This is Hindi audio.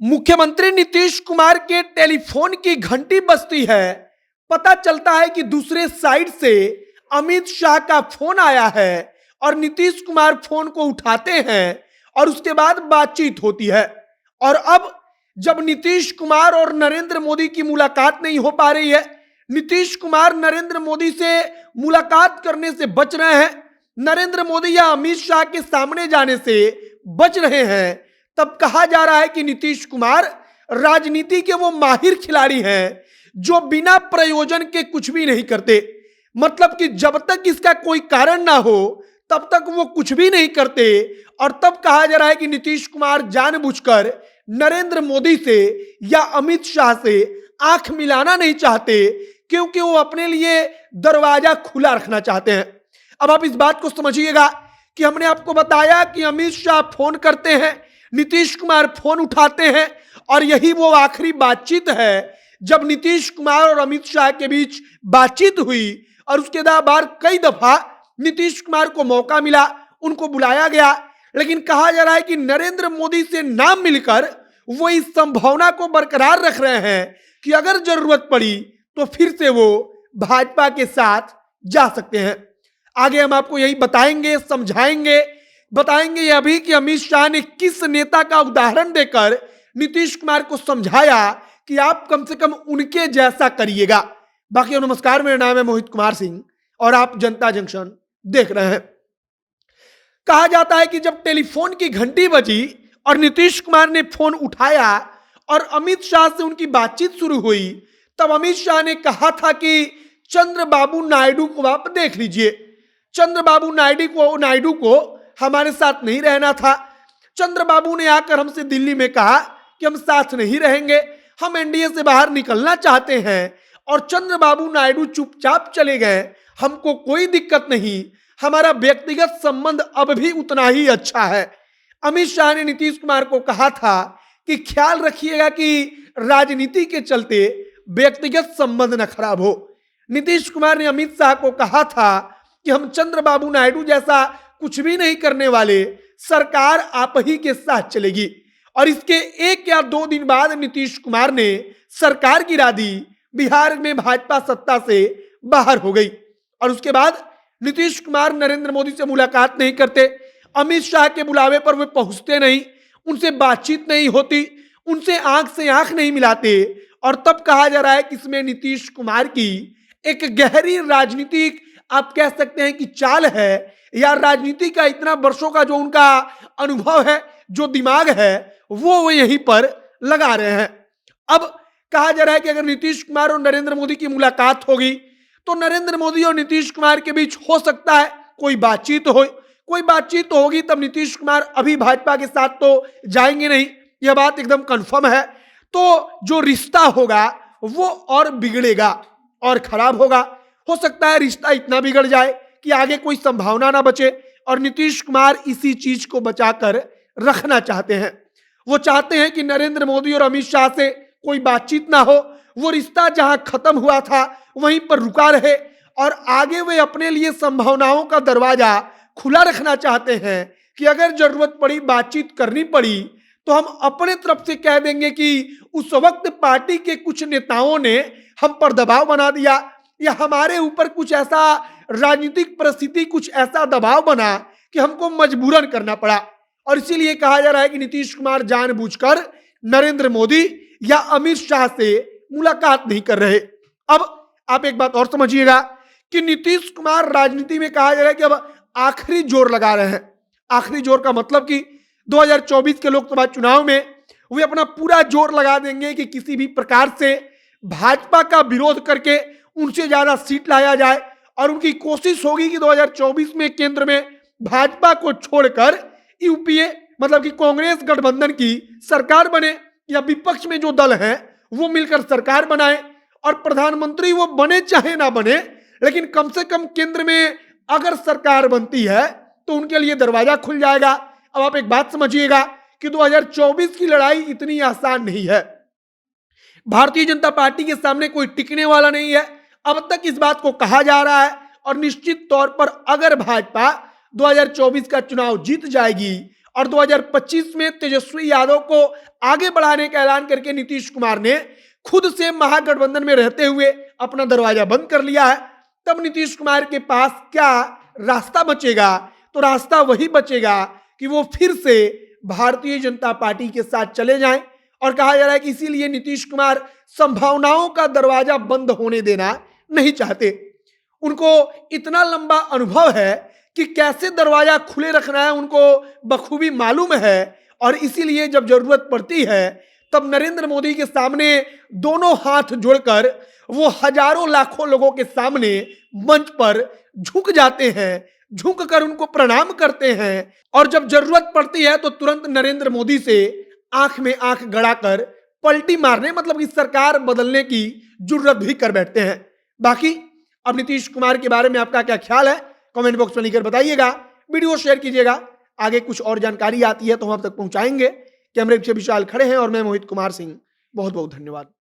मुख्यमंत्री नीतीश कुमार के टेलीफोन की घंटी बजती है। पता चलता है कि दूसरे साइड से अमित शाह का फोन आया है और नीतीश कुमार फोन को उठाते हैं और उसके बाद बातचीत होती है। और अब जब नीतीश कुमार और नरेंद्र मोदी की मुलाकात नहीं हो पा रही है, नीतीश कुमार नरेंद्र मोदी से मुलाकात करने से बच रहे हैं, नरेंद्र मोदी या अमित शाह के सामने जाने से बच रहे हैं, तब कहा जा रहा है कि नीतीश कुमार राजनीति के वो माहिर खिलाड़ी हैं जो बिना प्रयोजन के कुछ भी नहीं करते। मतलब कि जब तक इसका कोई कारण ना हो तब तक वो कुछ भी नहीं करते। और तब कहा जा रहा है कि नीतीश कुमार जानबूझकर नरेंद्र मोदी से या अमित शाह से आंख मिलाना नहीं चाहते, क्योंकि वो अपने लिए दरवाजा खुला रखना चाहते हैं। अब आप इस बात को समझिएगा कि हमने आपको बताया कि अमित शाह फोन करते हैं, नीतीश कुमार फोन उठाते हैं, और यही वो आखिरी बातचीत है जब नीतीश कुमार और अमित शाह के बीच बातचीत हुई। और उसके बाद कई दफा नीतीश कुमार को मौका मिला, उनको बुलाया गया, लेकिन कहा जा रहा है कि नरेंद्र मोदी से नाम मिलकर वो इस संभावना को बरकरार रख रहे हैं कि अगर जरूरत पड़ी तो फिर से वो भाजपा के साथ जा सकते हैं। आगे हम आपको यही बताएंगे, समझाएंगे, बताएंगे यह भी कि अमित शाह ने किस नेता का उदाहरण देकर नीतीश कुमार को समझाया कि आप कम से कम उनके जैसा करिएगा। बाकी नमस्कार, मेरा नाम है मोहित कुमार सिंह और आप जनता जंक्शन देख रहे हैं। कहा जाता है कि जब टेलीफोन की घंटी बजी और नीतीश कुमार ने फोन उठाया और अमित शाह से उनकी बातचीत शुरू हुई, तब अमित शाह ने कहा था कि चंद्रबाबू नायडू को आप देख लीजिए। चंद्रबाबू नायडू को हमारे साथ नहीं रहना था। चंद्रबाबू ने आकर हमसे दिल्ली में कहा कि हम साथ नहीं रहेंगे, हम एनडीए से बाहर निकलना चाहते हैं, और चंद्रबाबू नायडू चुपचाप चले गए। हमको कोई दिक्कत नहीं, हमारा व्यक्तिगत संबंध अब भी उतना ही अच्छा है। अमित शाह ने नीतीश कुमार को कहा था कि ख्याल रखिएगा कि राजनीति के चलते व्यक्तिगत संबंध न खराब हो। नीतीश कुमार ने अमित शाह को कहा था कि हम चंद्रबाबू नायडू जैसा कुछ भी नहीं करने वाले, सरकार आप ही के साथ चलेगी। और इसके 1 या 2 दिन बाद नीतीश कुमार ने सरकार गिरा दी, बिहार में भाजपा सत्ता से बाहर हो गई। और उसके बाद नीतीश कुमार नरेंद्र मोदी से मुलाकात नहीं करते, अमित शाह के बुलावे पर वे पहुंचते नहीं, उनसे बातचीत नहीं होती, उनसे आंख से आंख नहीं मिलाते। और तब कहा जा रहा है कि इसमें नीतीश कुमार की एक गहरी राजनीतिक, आप कह सकते हैं कि चाल है, या राजनीति का इतना वर्षों का जो उनका अनुभव है, जो दिमाग है, वो यहीं पर लगा रहे हैं। अब कहा जा रहा है कि अगर नीतीश कुमार और नरेंद्र मोदी की मुलाकात होगी तो नरेंद्र मोदी और नीतीश कुमार के बीच हो सकता है कोई बातचीत हो, कोई बातचीत तो होगी, तब नीतीश कुमार अभी भाजपा के साथ तो जाएंगे नहीं, यह बात एकदम कंफर्म है। तो जो रिश्ता होगा वो और बिगड़ेगा और खराब होगा। हो सकता है रिश्ता इतना बिगड़ जाए कि आगे कोई संभावना ना बचे, और नीतीश कुमार इसी चीज को बचाकर रखना चाहते हैं। वो चाहते हैं कि नरेंद्र मोदी और अमित शाह से कोई बातचीत ना हो, वो रिश्ता जहां खत्म हुआ था वहीं पर रुका रहे, और आगे वे अपने लिए संभावनाओं का दरवाजा खुला रखना चाहते हैं कि अगर जरूरत पड़ी, बातचीत करनी पड़ी, तो हम अपने तरफ से कह देंगे कि उस वक्त पार्टी के कुछ नेताओं ने हम पर दबाव बना दिया, या हमारे ऊपर कुछ ऐसा राजनीतिक परिस्थिति, कुछ ऐसा दबाव बना कि हमको मजबूरन करना पड़ा। और इसीलिए कहा जा रहा है कि नीतीश कुमार जानबूझकर नरेंद्र मोदी या अमित शाह से मुलाकात नहीं कर रहे। अब आप एक बात और समझिएगा कि नीतीश कुमार राजनीति में, कहा जा रहा है कि अब आखिरी जोर लगा रहे हैं। आखिरी जोर का मतलब कि 2024 के लोकसभा चुनाव में वे अपना पूरा जोर लगा देंगे कि किसी भी प्रकार से भाजपा का विरोध करके उनसे ज्यादा सीट लाया जाए, और उनकी कोशिश होगी कि 2024 में केंद्र में भाजपा को छोड़कर यूपीए, मतलब कि कांग्रेस गठबंधन की सरकार बने, या विपक्ष में जो दल है वो मिलकर सरकार बनाए, और प्रधानमंत्री वो बने चाहे ना बने, लेकिन कम से कम केंद्र में अगर सरकार बनती है तो उनके लिए दरवाजा खुल जाएगा। अब आप एक बात समझिएगा कि 2024 की लड़ाई इतनी आसान नहीं है। भारतीय जनता पार्टी के सामने कोई टिकने वाला नहीं है, अब तक इस बात को कहा जा रहा है। और निश्चित तौर पर अगर भाजपा 2024 का चुनाव जीत जाएगी और 2025 में तेजस्वी यादव को आगे बढ़ाने का ऐलान करके नीतीश कुमार ने खुद से महागठबंधन में रहते हुए अपना दरवाजा बंद कर लिया है। तब नीतीश कुमार के पास क्या रास्ता बचेगा? तो रास्ता वही बचेगा कि वो फिर से भारतीय जनता पार्टी के साथ चले जाएं। और कहा जा रहा है कि इसीलिए नीतीश कुमार संभावनाओं का दरवाजा बंद होने देना नहीं चाहते। उनको इतना लंबा अनुभव है कि कैसे दरवाजा खुले रखना है उनको बखूबी मालूम है। और इसीलिए जब जरूरत पड़ती है तब नरेंद्र मोदी के सामने दोनों हाथ जोड़कर वो हजारों लाखों लोगों के सामने मंच पर झुक जाते हैं, झुक कर उनको प्रणाम करते हैं। और जब जरूरत पड़ती है तो तुरंत नरेंद्र मोदी से आंख में आंख गड़ाकर पलटी मारने, मतलब इस सरकार बदलने की जरूरत भी कर बैठते हैं। बाकी अब नीतीश कुमार के बारे में आपका क्या ख्याल है कमेंट बॉक्स में लिखकर बताइएगा। वीडियो शेयर कीजिएगा। आगे कुछ और जानकारी आती है तो हम आप तक पहुंचाएंगे। कैमरे पीछे विशाल खड़े हैं और मैं मोहित कुमार सिंह। बहुत बहुत धन्यवाद।